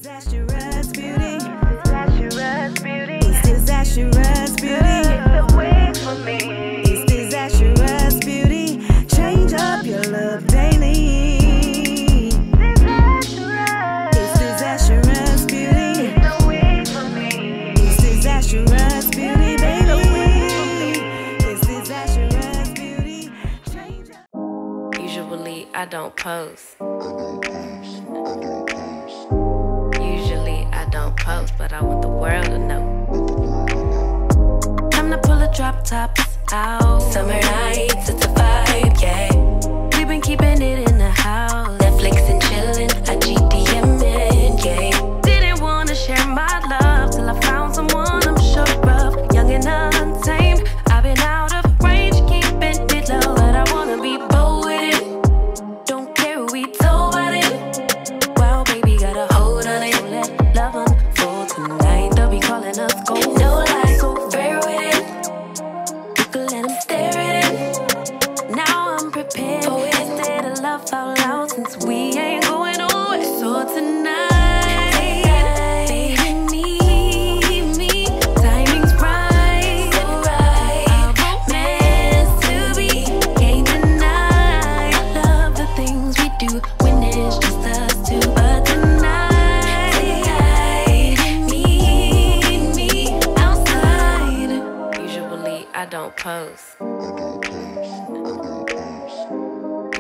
Disastrous beauty. Disastrous beauty. It's disastrous beauty. The way for me. It's disastrous beauty. Change up your look daily. Disastrous. It's disastrous beauty. The way for me. It's disastrous beauty, baby. It's disastrous beauty. Change up. Usually I don't post. Post, but I want the world to know. Time to pull a drop top out. Summer nights, it's a vibe, yeah. We've been keeping it in the house. Netflix and chillin', I GDM'in', yeah. Didn't wanna share my love till I found someone I'm sure of. Young and untamed, I've been out of range, keeping it low. But I wanna be bold with it. Don't care who we told about it. Wow, baby, got a hold on it. Let love on. Tonight they'll be calling us gold. No lies, so fair with it. You can let them stare at it. Now I'm prepared. Oh, instead of love out loud, since we ain't going nowhere. So tonight, baby, need me. Timing's right, so right. Our romance to be can't deny. I love the things we do when it's just us two. But tonight. I don't post.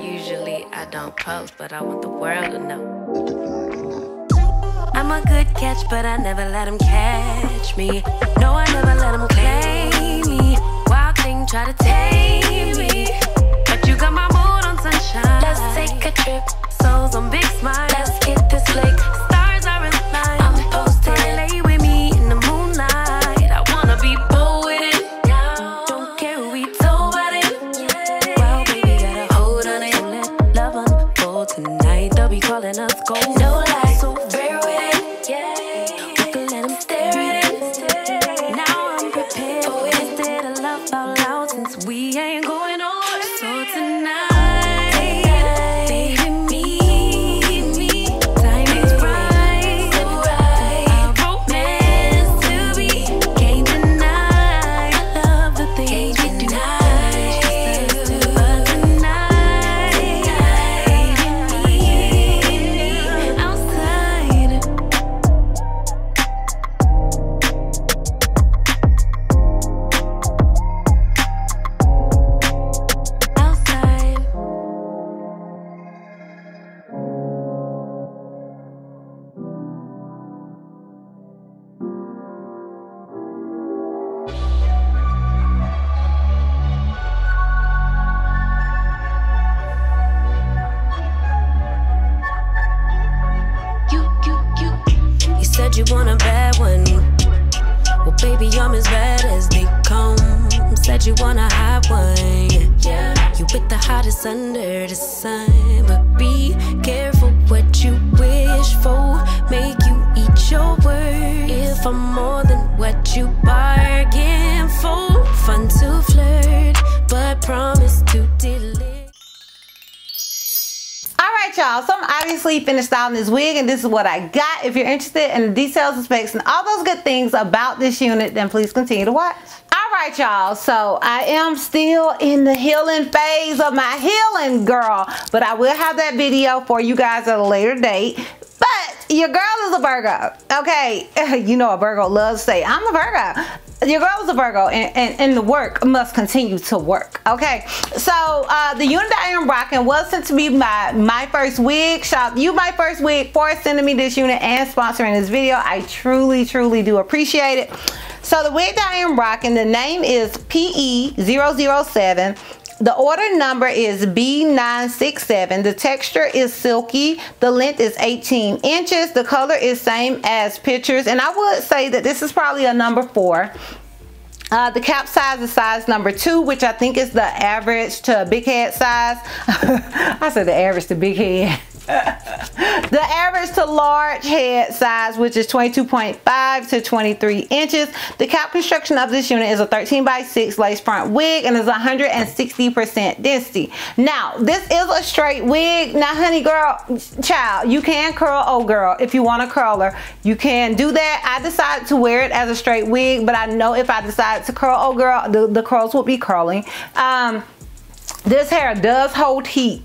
Usually I don't post, but I want the world to know. I'm a good catch, but I never let them catch me. No, I never let them claim me. Wild thing try to tame me, but you got my mood on sunshine. Let's take a trip, souls on big smile. Let's hit this lake, stars are in line. I'm posted, lay with me in the moonlight. I wanna be bold with it. Tonight they'll be calling us gold. No lies, so fair with it. Yeah, we can let them stare at it. Now I'm prepared. Oh, instead of love out loud, since we ain't going nowhere. So tonight, baby, meet me. Timing's right, so right. Our romance to be can't deny. I love the things we do. You want a bad one? Well, baby, I'm as bad as they come. Said you want a hot one. Yeah, you with the hottest under the sun. But be careful what you wish for. Make you eat your words. If I'm more than what you bargain for. Fun to flirt, but promise to deliver. Alright y'all, so I'm obviously finished styling this wig and this is what I got. If you're interested in the details, the specs, and all those good things about this unit, then please continue to watch. Alright y'all, so I am still in the healing phase of my healing, girl. But I will have that video for you guys at a later date. But your girl is a Virgo, okay? You know a Virgo loves to say, I'm a Virgo. Your girl is a Virgo, and the work must continue to work, okay? So the unit that I am rocking was sent to me by Myfirstwig. Shout out to you, Myfirstwig, for sending me this unit and sponsoring this video. I truly, truly do appreciate it. So the wig that I am rocking, the name is PE007. The order number is B967. The texture is silky. The length is 18 inches. The color is same as pictures. And I would say that this is probably a number 4. The cap size is size number 2, which I think is the average to big head size. I said the average to big head. The average to large head size, which is 22.5 to 23 inches. The cap construction of this unit is a 13x6 lace front wig and is 160% density. Now, this is a straight wig. Now, honey girl, child, you can curl old girl if you want a curler. You can do that. I decided to wear it as a straight wig, but I know if I decided to curl old girl, the curls would be curling. This hair does hold heat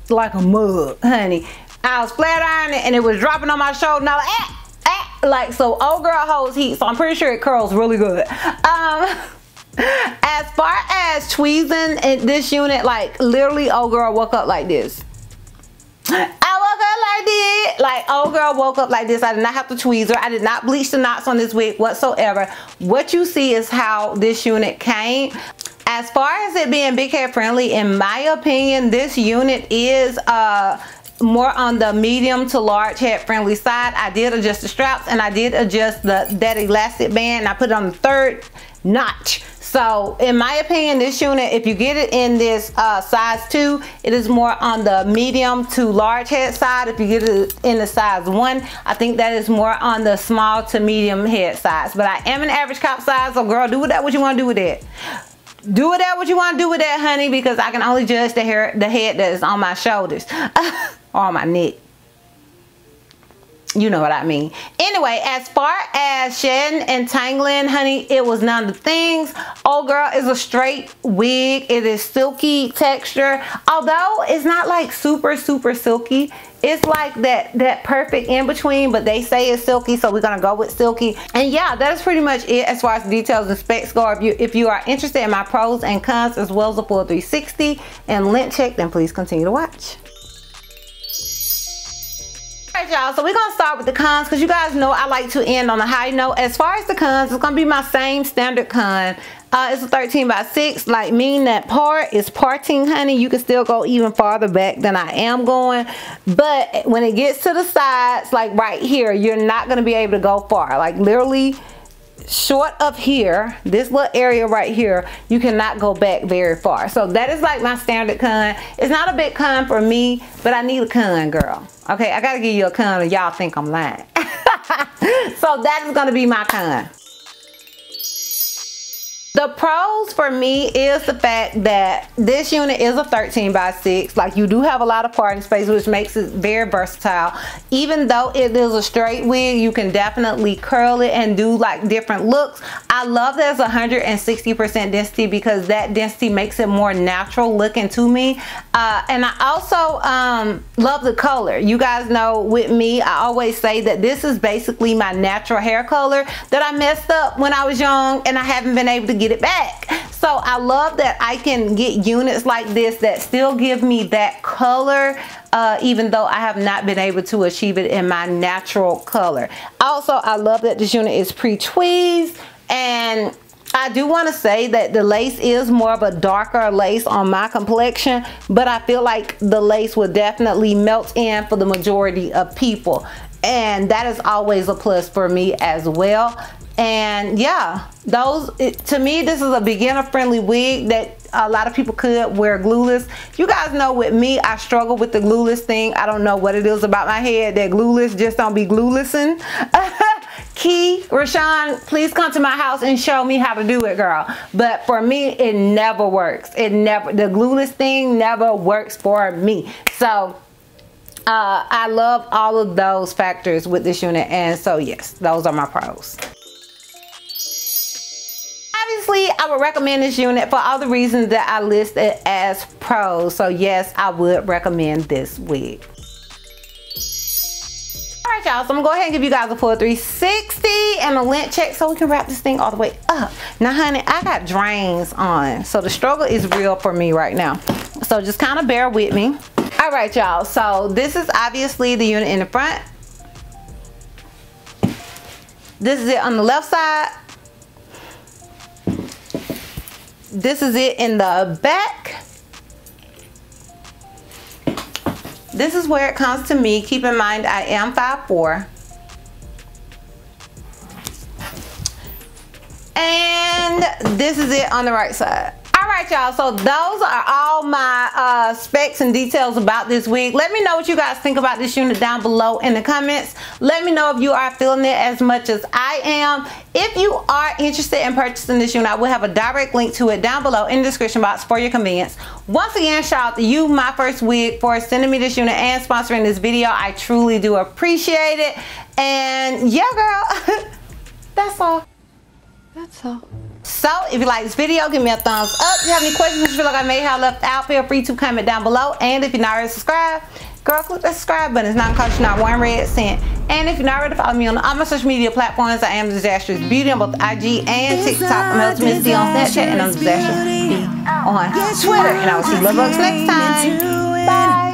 like a mug, honey. I was flat ironing and it was dropping on my shoulder and I was like, so old girl holds heat, so I'm pretty sure it curls really good. As far as tweezing in this unit, like literally old girl woke up like this. I woke up like this. Like old girl woke up like this. I did not have to tweeze her. I did not bleach the knots on this wig whatsoever. What you see is how this unit came. As far as it being big hair friendly, in my opinion, this unit is more on the medium to large head friendly side. I did adjust the straps and I did adjust that elastic band and I put it on the 3rd notch. So in my opinion, this unit, if you get it in this size 2, it is more on the medium to large head side. If you get it in the size 1, I think that is more on the small to medium head size. But I am an average cop size, so girl, do with that what you want to do with it. Do with that what you want to do with that, honey, because I can only judge the head that is on my shoulders or on my neck. You know what I mean. Anyway, as far as shedding and tangling, honey, it was none of the things. Old girl is a straight wig. It is silky texture. Although it's not like super silky. It's like that perfect in between, but they say it's silky, so we're gonna go with silky. And yeah, that is pretty much it as far as details and specs go. If you are interested in my pros and cons as well as a full 360 and length check, then please continue to watch. Alright y'all, so we're gonna start with the cons because you guys know I like to end on a high note. As far as the cons, it's gonna be my same standard con. It's a 13x6, like meaning that part is parting, honey. You can still go even farther back than I am going, but when it gets to the sides, like right here, you're not gonna be able to go far. Like literally short of here, this little area right here, you cannot go back very far. So that is like my standard con. It's not a big con for me, but I need a con, girl. Okay, I gotta give you a con or y'all think I'm lying. So that is gonna be my con. The pros for me is the fact that this unit is a 13x6. Like you do have a lot of parting space, which makes it very versatile. Even though it is a straight wig, you can definitely curl it and do like different looks. I love that it's 160% density because that density makes it more natural looking to me. And I also love the color. You guys know with me, I always say that this is basically my natural hair color that I messed up when I was young and I haven't been able to get it back. So I love that I can get units like this that still give me that color, even though I have not been able to achieve it in my natural color. Also, I love that this unit is pre-tweezed, and I do want to say that the lace is more of a darker lace on my complexion, but I feel like the lace will definitely melt in for the majority of people, and that is always a plus for me as well. And yeah, to me, this is a beginner friendly wig that a lot of people could wear glueless. You guys know with me, I struggle with the glueless thing. I don't know what it is about my head that glueless just don't be gluelessing. Key, Rashawn, please come to my house and show me how to do it, girl. But for me, it never works. The glueless thing never works for me. So I love all of those factors with this unit, and so yes, those are my pros. Obviously, I would recommend this unit for all the reasons that I listed as pros. So yes, I would recommend this wig. Alright y'all, so I'm gonna go ahead and give you guys a full 360 and a length check so we can wrap this thing all the way up. Now honey, I got drains on, so the struggle is real for me right now. So just kind of bear with me. Alright y'all, so this is obviously the unit in the front. This is it on the left side. This is it in the back. This is where it comes to me. Keep in mind, I am 5'4". And this is it on the right side. All Alright y'all, so those are all my specs and details about this wig. Let me know what you guys think about this unit down below in the comments. Let me know if you are feeling it as much as I am. If you are interested in purchasing this unit, I will have a direct link to it down below in the description box for your convenience. Once again, shout out to you, Myfirstwig, for sending me this unit and sponsoring this video. I truly do appreciate it. And yeah, girl, that's all. That's all. So, if you like this video, give me a thumbs up. If you have any questions that you feel like I may have left out, feel free to comment down below. And if you're not already subscribed, girl, click that subscribe button. It's not costing you not one red cent. And if you're not ready to follow me on all my social media platforms, I am DizastrousBeauty on both IG and TikTok. I'm Ultimate D on Snapchat, and I'm DizastrousBeauty on Twitter. And I will see you bugs next time. Bye.